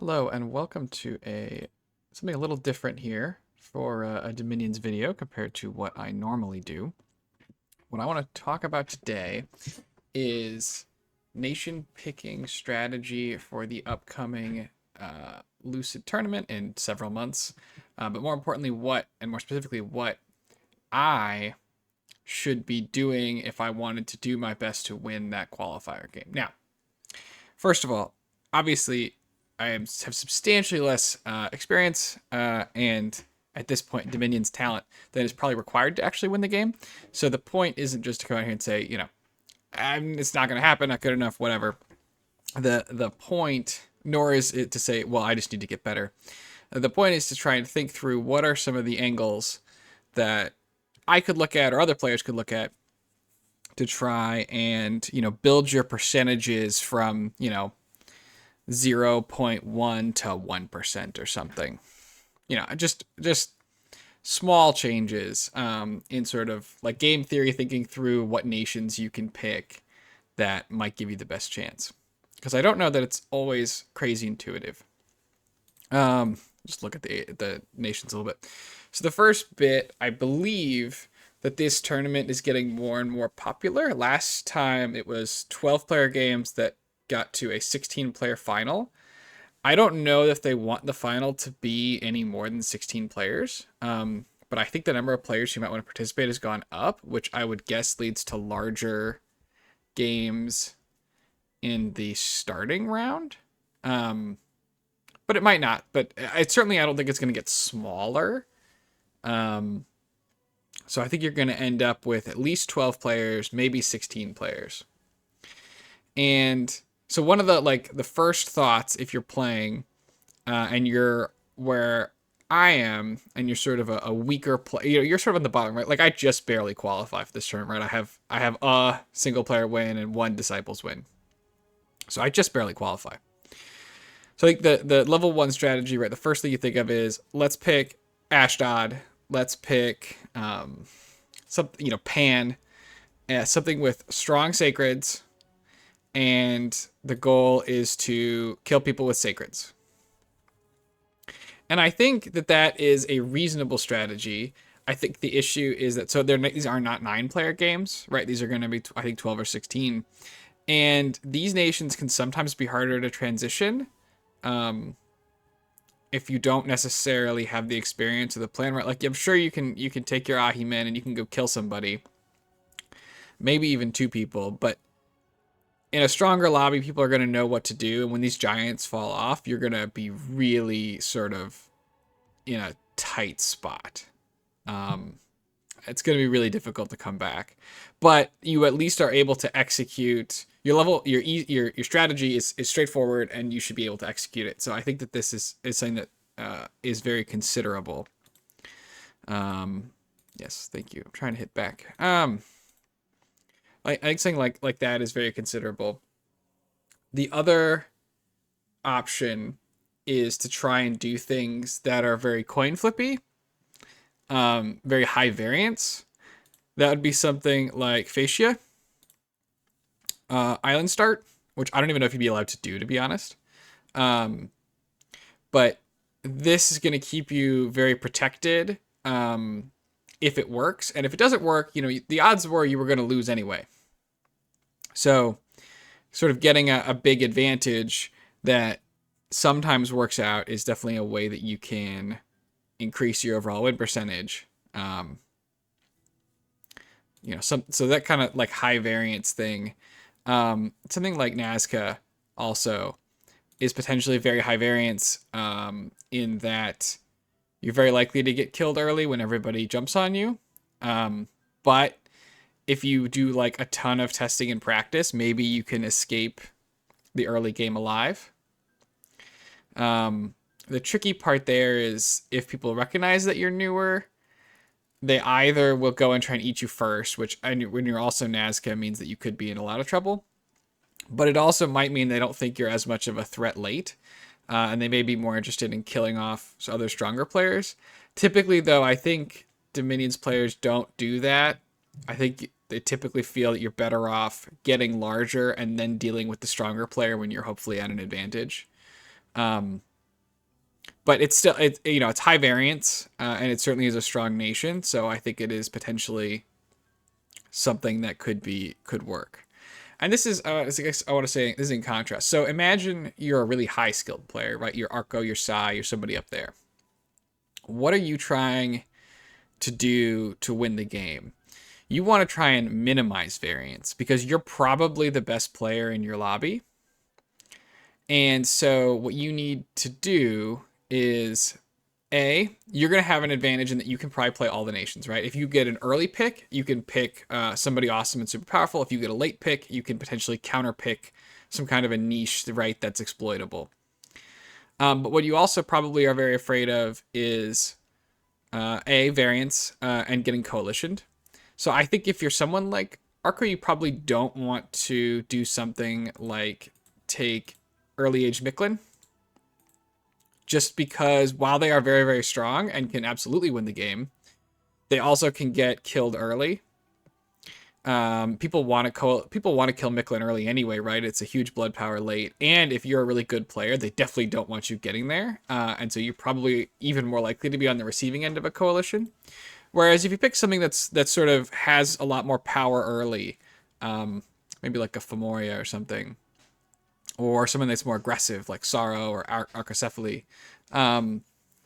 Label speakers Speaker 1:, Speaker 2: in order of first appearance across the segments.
Speaker 1: Hello and welcome to something a little different here for a Dominions video compared to what I normally do. What I want to talk about today is nation picking strategy for the upcoming Lucid tournament in several months, but more importantly, more specifically, what I should be doing if I wanted to do my best to win that qualifier game. Now, first of all, obviously, have substantially less experience and at this point Dominion's talent than is probably required to actually win the game. So the point isn't just to come out here and say, it's not going to happen, not good enough, whatever. The point, nor is it to say, well, I just need to get better. The point is to try and think through what are some of the angles that I could look at or other players could look at to try and build your percentages from 0.1 to 1% or something. Just small changes in sort of like game theory, thinking through what nations you can pick that might give you the best chance. Because I don't know that it's always crazy intuitive. Just look at the nations a little bit. So the first bit, I believe that this tournament is getting more and more popular. Last time it was 12-player games that got to a 16-player final. I don't know if they want the final to be any more than 16 players, but I think the number of players who might want to participate has gone up, which I would guess leads to larger games in the starting round. But it might not. But I don't think it's going to get smaller. So I think you're going to end up with at least 12 players, maybe 16 players. And so one of the first thoughts, if you're playing and you're where I am and you're sort of a weaker player, you're sort of on the bottom, right? Like I just barely qualify for this tournament, right? I have a single player win and one disciples win. So I just barely qualify. So I think the level 1 strategy, right? The first thing you think of is let's pick Ashdod, let's pick Pan, something with strong sacreds, and the goal is to kill people with sacreds. And I think that is a reasonable strategy. I think the issue is that these are not 9-player games, right? These are going to be I think 12 or 16, and these nations can sometimes be harder to transition if you don't necessarily have the experience of the plan, right? Like I'm sure you can take your Ahimen and you can go kill somebody, maybe even 2 people, but in a stronger lobby, people are going to know what to do. And when these giants fall off, you're going to be really sort of in a tight spot. It's going to be really difficult to come back. But you at least are able to execute your level. Your strategy is straightforward, and you should be able to execute it. So I think that this is something that is very considerable. Yes, thank you. I'm trying to hit back. I think something like that is very considerable. The other option is to try and do things that are very coin flippy, very high variance. That would be something like Fascia, Island Start, which I don't even know if you'd be allowed to do, to be honest. But this is going to keep you very protected if it works. And if it doesn't work, the odds were you were going to lose anyway. So sort of getting a big advantage that sometimes works out is definitely a way that you can increase your overall win percentage. So that kind of like high variance thing. Something like Nazca also is potentially very high variance in that you're very likely to get killed early when everybody jumps on you. But if you do like a ton of testing and practice, maybe you can escape the early game alive. The tricky part there is if people recognize that you're newer, they either will go and try and eat you first, which when you're also Nazca means that you could be in a lot of trouble. But it also might mean they don't think you're as much of a threat late, and they may be more interested in killing off other stronger players. Typically, though, I think Dominions players don't do that. I think they typically feel that you're better off getting larger and then dealing with the stronger player when you're hopefully at an advantage. But it's still, it's high variance, and it certainly is a strong nation. So I think it is potentially something that could work. And this is, I guess I want to say, this is in contrast. So imagine you're a really high skilled player, right? You're Arco, you're Sai, you're somebody up there. What are you trying to do to win the game? You want to try and minimize variance because you're probably the best player in your lobby. And so what you need to do is you're going to have an advantage in that you can probably play all the nations, right? If you get an early pick, you can pick somebody awesome and super powerful. If you get a late pick, you can potentially counter pick some kind of a niche, right, that's exploitable. But what you also probably are very afraid of is variance and getting coalitioned. So I think if you're someone like Arco, you probably don't want to do something like take early age Micklin, just because while they are very, very strong and can absolutely win the game, they also can get killed early. People want to kill Micklin early anyway, right? It's a huge blood power late, and if you're a really good player, they definitely don't want you getting there, and so you're probably even more likely to be on the receiving end of a coalition. Whereas if you pick something that sort of has a lot more power early, maybe like a Femoria or something, or someone that's more aggressive like Sorrow or Arcocephaly,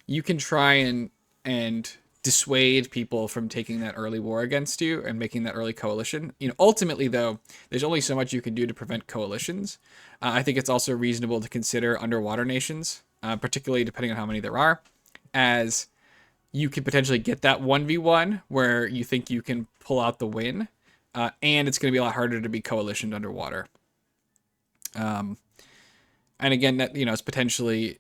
Speaker 1: you can try and dissuade people from taking that early war against you and making that early coalition. Ultimately though, there's only so much you can do to prevent coalitions. I think it's also reasonable to consider underwater nations, particularly depending on how many there are, as you could potentially get that 1v1 where you think you can pull out the win, and it's going to be a lot harder to be coalitioned underwater. And again, that is potentially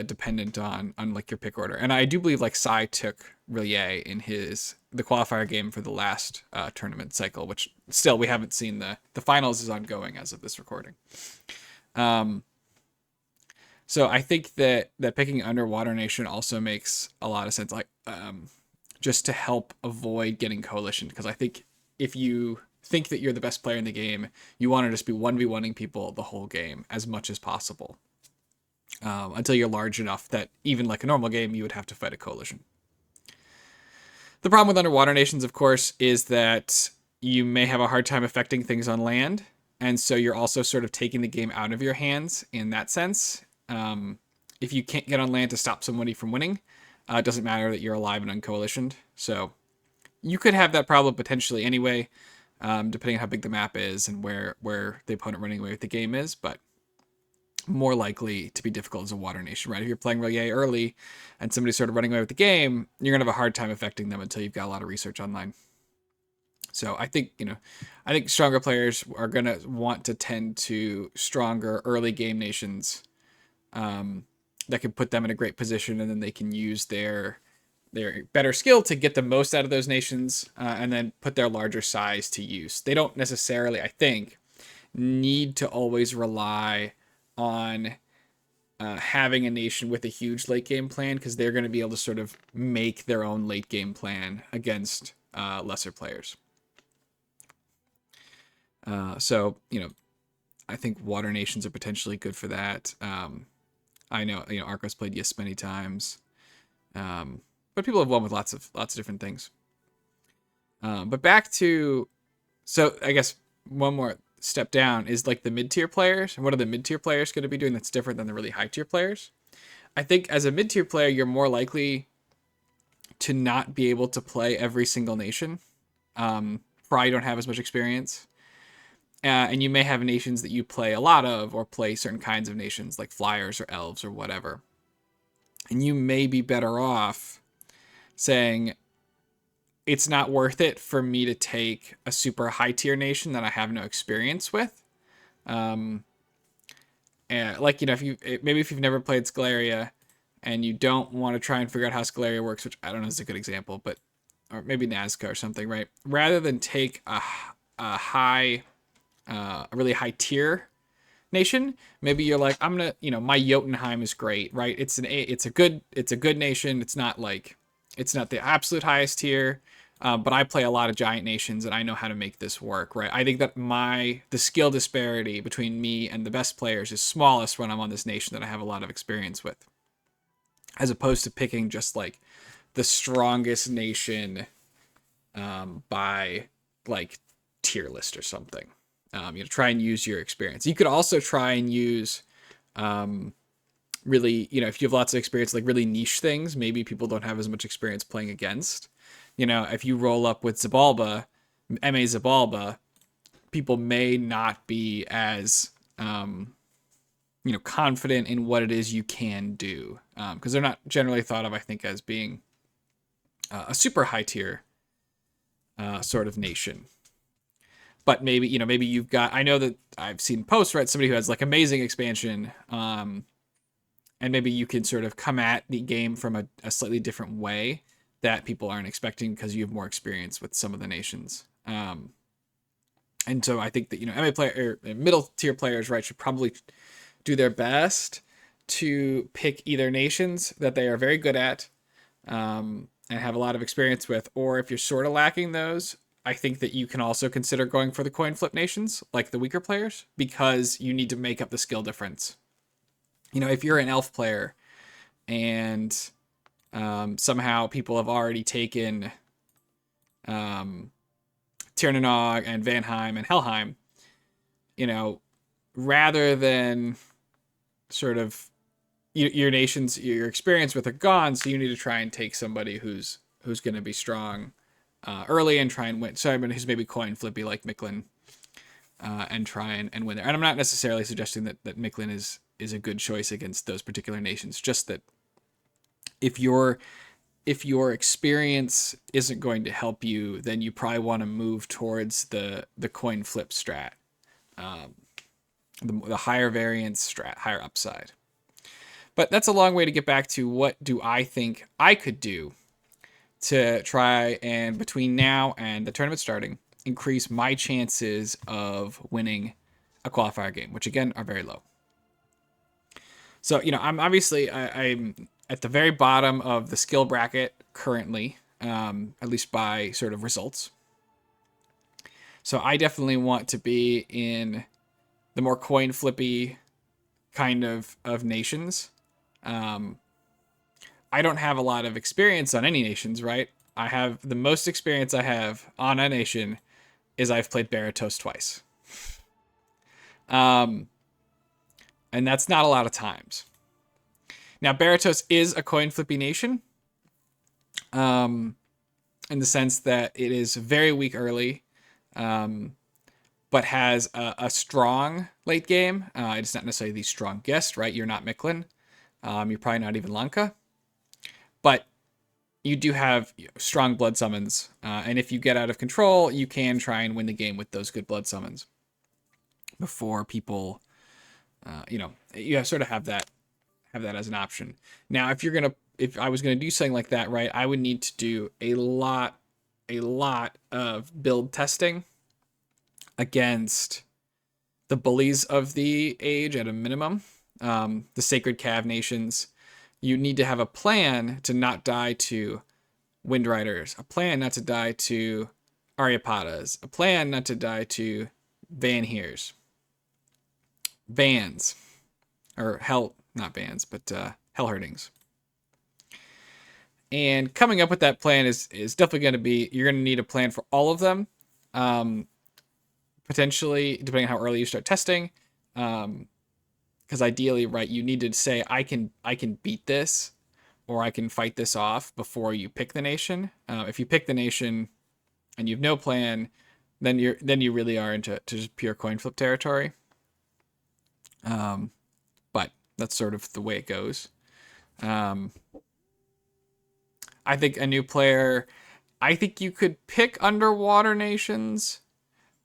Speaker 1: dependent on like your pick order. And I do believe like Sai took Rillier in the qualifier game for the last tournament cycle, which still we haven't seen. The finals is ongoing as of this recording. So I think that picking Underwater Nation also makes a lot of sense, like just to help avoid getting coalition, because I think if you think that you're the best player in the game, you want to just be 1v1ing people the whole game as much as possible, until you're large enough that even like a normal game, you would have to fight a coalition. The problem with Underwater Nations, of course, is that you may have a hard time affecting things on land, and so you're also sort of taking the game out of your hands in that sense. If you can't get on land to stop somebody from winning, it doesn't matter that you're alive and uncoalitioned. So you could have that problem potentially anyway, depending on how big the map is and where the opponent running away with the game is, but more likely to be difficult as a water nation, right? If you're playing Rillier early and somebody's sort of running away with the game, you're going to have a hard time affecting them until you've got a lot of research online. So I think, I think stronger players are going to want to tend to stronger early game nations that can put them in a great position, and then they can use their better skill to get the most out of those nations, and then put their larger size to use. They don't necessarily, I think, need to always rely on having a nation with a huge late game plan, because they're going to be able to sort of make their own late game plan against lesser players. So, I think water nations are potentially good for that. I know, Arco's played Yes many times, but people have won with lots of different things. But back to, so I guess one more step down is like the mid-tier players. And what are the mid-tier players going to be doing that's different than the really high-tier players? I think as a mid-tier player, you're more likely to not be able to play every single nation. Probably don't have as much experience. And you may have nations that you play a lot of, or play certain kinds of nations like flyers or elves or whatever. And you may be better off saying, it's not worth it for me to take a super high tier nation that I have no experience with. And like, if you've never played Scalaria and you don't want to try and figure out how Scalaria works, which I don't know is a good example, but, or maybe Nazca or something, right? Rather than take a really high tier nation, maybe you're like, I'm gonna, my Jotunheim is great, right? It's a good nation. It's not the absolute highest tier. But I play a lot of giant nations, and I know how to make this work, right? I think that the skill disparity between me and the best players is smallest when I'm on this nation that I have a lot of experience with, as opposed to picking just like the strongest nation by like tier list or something. Try and use your experience. You could also try and use really, if you have lots of experience, like really niche things, maybe people don't have as much experience playing against. If you roll up with Zabalba, MA Zabalba, people may not be as, confident in what it is you can do. Because they're not generally thought of, I think, as being a super high tier sort of nation. But maybe you've got, I know that I've seen posts, right? Somebody who has like amazing expansion, and maybe you can sort of come at the game from a slightly different way that people aren't expecting because you have more experience with some of the nations. And so I think that, MA player or middle tier players, right, should probably do their best to pick either nations that they are very good at and have a lot of experience with, or if you're sort of lacking those, I think that you can also consider going for the coin flip nations, like the weaker players, because you need to make up the skill difference. If you're an elf player and somehow people have already taken Tirnanog and Vanheim and Helheim, rather than sort of your experience with are gone, so you need to try and take somebody who's going to be strong early and try and win. So who's maybe coin flippy like Micklin, and try and win there. And I'm not necessarily suggesting that Micklin is a good choice against those particular nations. Just that if your experience isn't going to help you, then you probably want to move towards the coin flip strat, the higher variance strat, higher upside. But that's a long way to get back to what do I think I could do to try and, between now and the tournament starting, increase my chances of winning a qualifier game, which again are very low. So, I'm obviously, I'm at the very bottom of the skill bracket currently, at least by sort of results. So I definitely want to be in the more coin flippy kind of nations. I don't have a lot of experience on any nations, right? I have the most experience I have on a nation is I've played Baratos twice. And that's not a lot of times. Now, Baratos is a coin flippy nation, in the sense that it is very weak early, but has a strong late game. It's not necessarily the strongest, right? You're not Micklin. You're probably not even Lanka. But you do have strong blood summons, and if you get out of control, you can try and win the game with those good blood summons before people, you sort of have that as an option. Now, if I was gonna do something like that, right, I would need to do a lot of build testing against the bullies of the age at a minimum, the Sacred Cav nations. You need to have a plan to not die to Wind Riders, a plan not to die to Aryapatas, a plan not to die to Van Heers, Vans, or not Vans, but Hellherdings. And coming up with that plan is definitely going to be, you're going to need a plan for all of them, potentially, depending on how early you start testing. Because ideally, right, you need to say, I can beat this, or I can fight this off before you pick the nation. If you pick the nation and you have no plan, then you really are into just pure coin flip territory. But that's sort of the way it goes. I think a new player, I think you could pick underwater nations,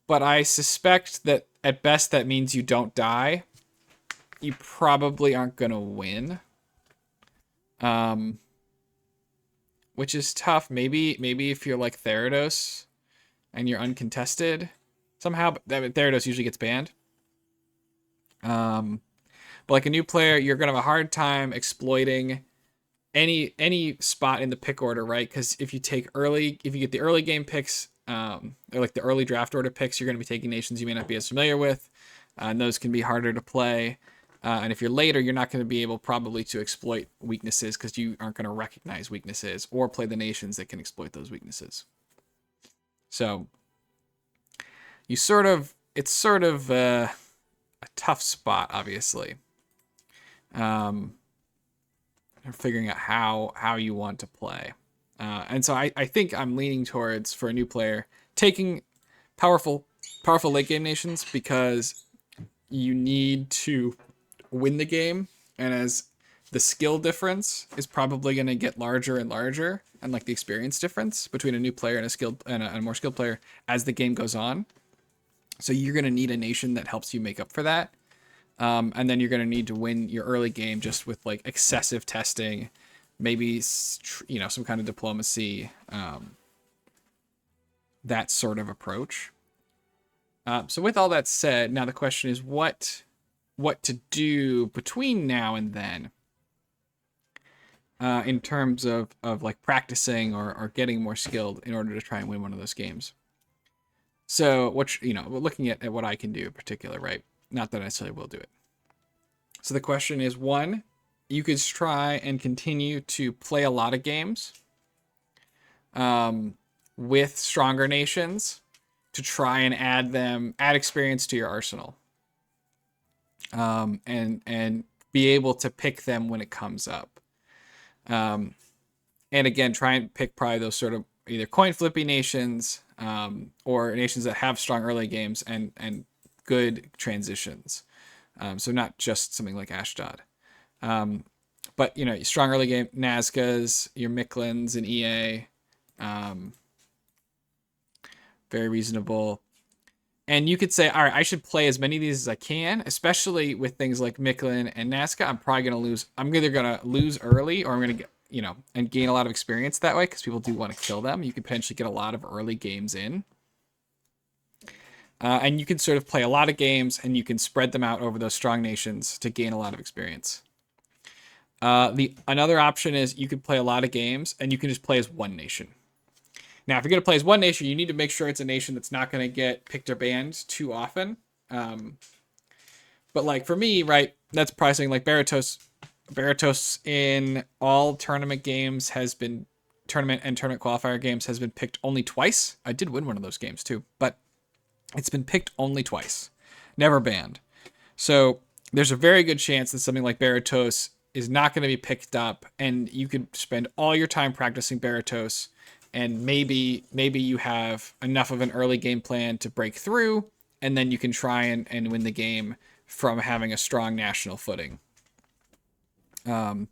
Speaker 1: but I suspect that at best that means you don't die. You probably aren't going to win. Which is tough. Maybe if you're like Therados and you're uncontested somehow, but Therados usually gets banned. But like a new player, you're going to have a hard time exploiting any spot in the pick order, right? Because if you get the early game picks, or like the early draft order picks, you're going to be taking nations you may not be as familiar with, and those can be harder to play. And if you're later, you're not going to be able probably to exploit weaknesses because you aren't going to recognize weaknesses or play the nations that can exploit those weaknesses. So it's sort of a tough spot, obviously. Figuring out how you want to play. And so I think I'm leaning towards, for a new player, taking powerful late game nations, because you need to win the game, and as the skill difference is probably going to get larger and larger, and like the experience difference between a new player and a more skilled player as the game goes on. So you're going to need a nation that helps you make up for that. And then you're going to need to win your early game just with like excessive testing, maybe, some kind of diplomacy, that sort of approach. So with all that said, now the question is what to do between now and then, in terms of like practicing or getting more skilled in order to try and win one of those games. So we're looking at what I can do in particular, right? Not that I necessarily will do it. So the question is, one, you could try and continue to play a lot of games with stronger nations to try and add experience to your arsenal. And be able to pick them when it comes up. And again, try and pick probably those sort of either coin flippy nations, or nations that have strong early games and good transitions. So not just something like Ashdod. But strong early game Nazca's, your Miklins and EA, very reasonable. And you could say, all right, I should play as many of these as I can, especially with things like Miklin and Nazca. I'm probably going to lose. I'm either going to lose early, or I'm going to get, and gain a lot of experience that way, because people do want to kill them. You could potentially get a lot of early games in. And you can sort of play a lot of games, and you can spread them out over those strong nations to gain a lot of experience. Another option is you could play a lot of games, and you can just play as one nation. Now, if you're going to play as one nation, you need to make sure it's a nation that's not going to get picked or banned too often. But like for me, right, that's probably something like Baratos. Baratos in all tournament games tournament qualifier games has been picked only twice. I did win one of those games too, but it's been picked only twice, never banned. So there's a very good chance that something like Baratos is not going to be picked up, and you could spend all your time practicing Baratos, and maybe you have enough of an early game plan to break through, and then you can try and win the game from having a strong national footing. I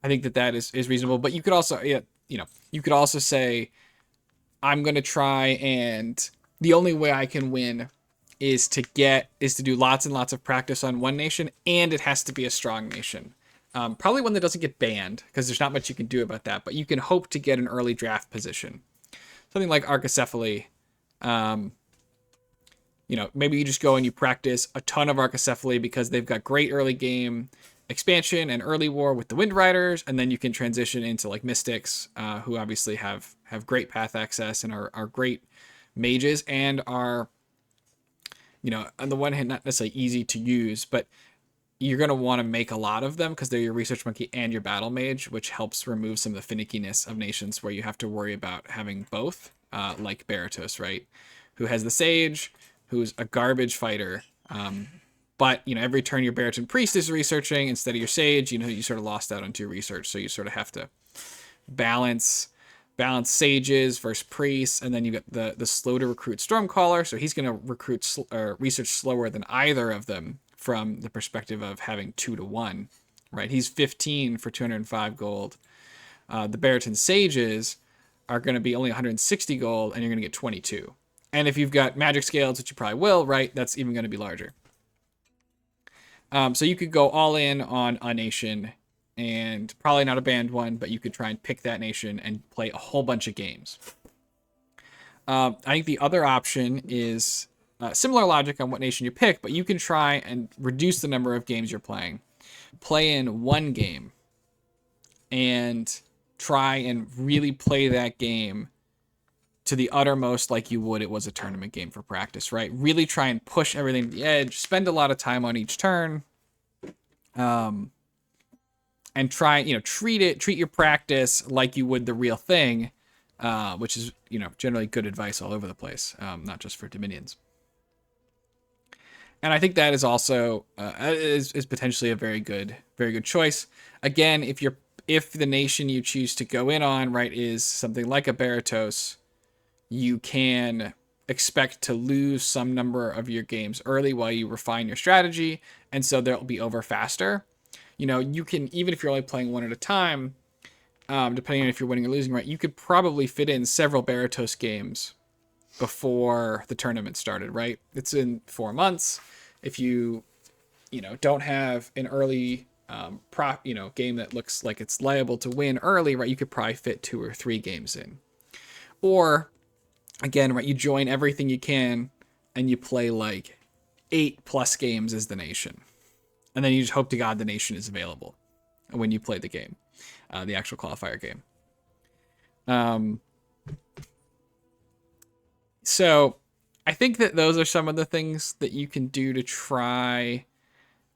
Speaker 1: think that is reasonable, but you could also, you could also say, I'm going to try, and the only way I can win is to do lots and lots of practice on one nation, and it has to be a strong nation. Probably one that doesn't get banned, because there's not much you can do about that, but you can hope to get an early draft position. Something like Archacephaly. Maybe you just go and you practice a ton of Archacephaly because they've got great early game expansion and early war with the Wind Riders, and then you can transition into like Mystics, who obviously have great path access and are great mages, and are, on the one hand, not necessarily easy to use, but you're going to want to make a lot of them because they're your research monkey and your battle mage, which helps remove some of the finickiness of nations where you have to worry about having both, like Baratos, right? Who has the Sage, who's a garbage fighter, but every turn your Baraton Priest is researching instead of your Sage, you sort of lost out on your research, so you sort of have to balance Sages versus Priests, and then you get the slow to recruit Stormcaller, so he's going to recruit research slower than either of them, from the perspective of having 2-1, right? He's 15 for 205 gold. The Baraton Sages are going to be only 160 gold, and you're going to get 22. And if you've got magic scales, which you probably will, right, that's even going to be larger. So you could go all in on a nation, and probably not a banned one, but you could try and pick that nation and play a whole bunch of games. I think the other option is similar logic on what nation you pick, but you can try and reduce the number of games you're playing. Play in one game and try and really play that game to the uttermost like you would it was a tournament game for practice, right? Really try and push everything to the edge, spend a lot of time on each turn, and try, treat your practice like you would the real thing, which is, generally good advice all over the place, not just for Dominions. And I think that is also is potentially a very good choice. Again, if the nation you choose to go in on, right, is something like a Baratos, you can expect to lose some number of your games early while you refine your strategy, and so they'll be over faster. You can, even if you're only playing one at a time, depending on if you're winning or losing, right, you could probably fit in several Baratos games before the tournament started, right? It's in 4 months. If you don't have an early game that looks like it's liable to win early, right, you could probably fit 2 or 3 games in. Or again, right, you join everything you can and you play like 8+ games as the nation. And then you just hope to God the nation is available when you play the game, the actual qualifier game. So I think that those are some of the things that you can do to try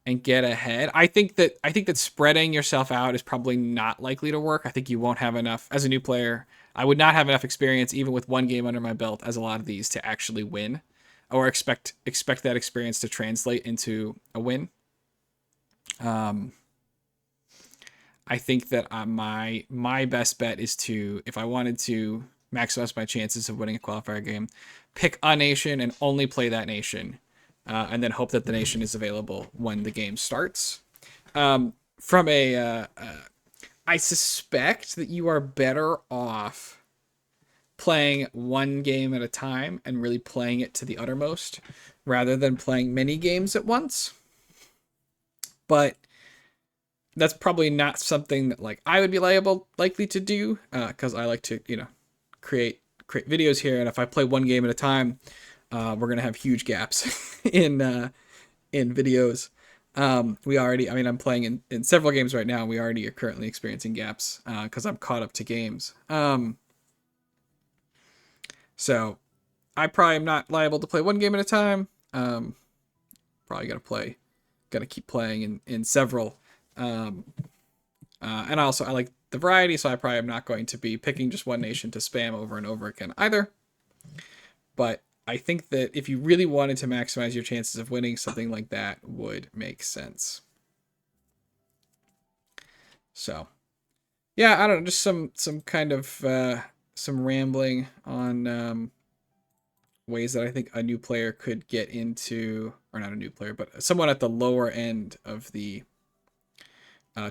Speaker 1: and get ahead. I think that spreading yourself out is probably not likely to work. I think you won't have enough as a new player. I would not have enough experience, even with 1 game under my belt, as a lot of these, to actually win, or expect that experience to translate into a win. I think that my best bet is to, if I wanted to maximize my chances of winning a qualifier game, pick a nation and only play that nation, and then hope that the nation is available when the game starts. I suspect that you are better off playing 1 game at a time and really playing it to the uttermost, rather than playing many games at once. But that's probably not something that like I would be likely to do, because I like to create videos here, and if I play 1 game at a time, we're gonna have huge gaps in videos. I'm playing in several games right now, and we already are currently experiencing gaps because I'm caught up to games. So I probably am not liable to play 1 game at a time. Probably gotta keep playing in several. And I like the variety, so I probably am not going to be picking just 1 nation to spam over and over again either. But I think that if you really wanted to maximize your chances of winning, something like that would make sense. So, yeah, I don't know, just some kind of some rambling on ways that I think a new player could get into, or not a new player, but someone at the lower end of the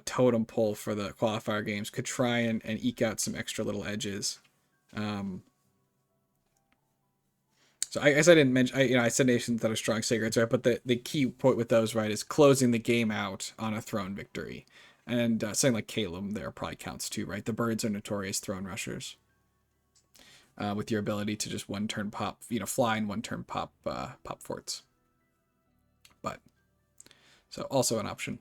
Speaker 1: totem pole for the qualifier games could try and eke out some extra little edges. So I guess I didn't mention, I said nations that are strong sacreds, right? But the key point with those, right, is closing the game out on a throne victory. And something like Calum there probably counts too, right? The birds are notorious throne rushers. With your ability to just 1 turn pop, fly and 1 turn pop forts. But, so also an option.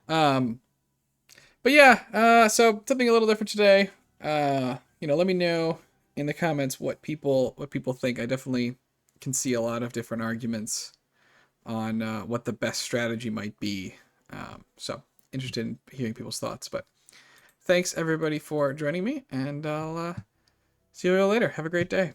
Speaker 1: But yeah, so something a little different today. Let me know in the comments what people think. I definitely can see a lot of different arguments on what the best strategy might be. So interested in hearing people's thoughts. But thanks everybody for joining me, and I'll see you all later. Have a great day.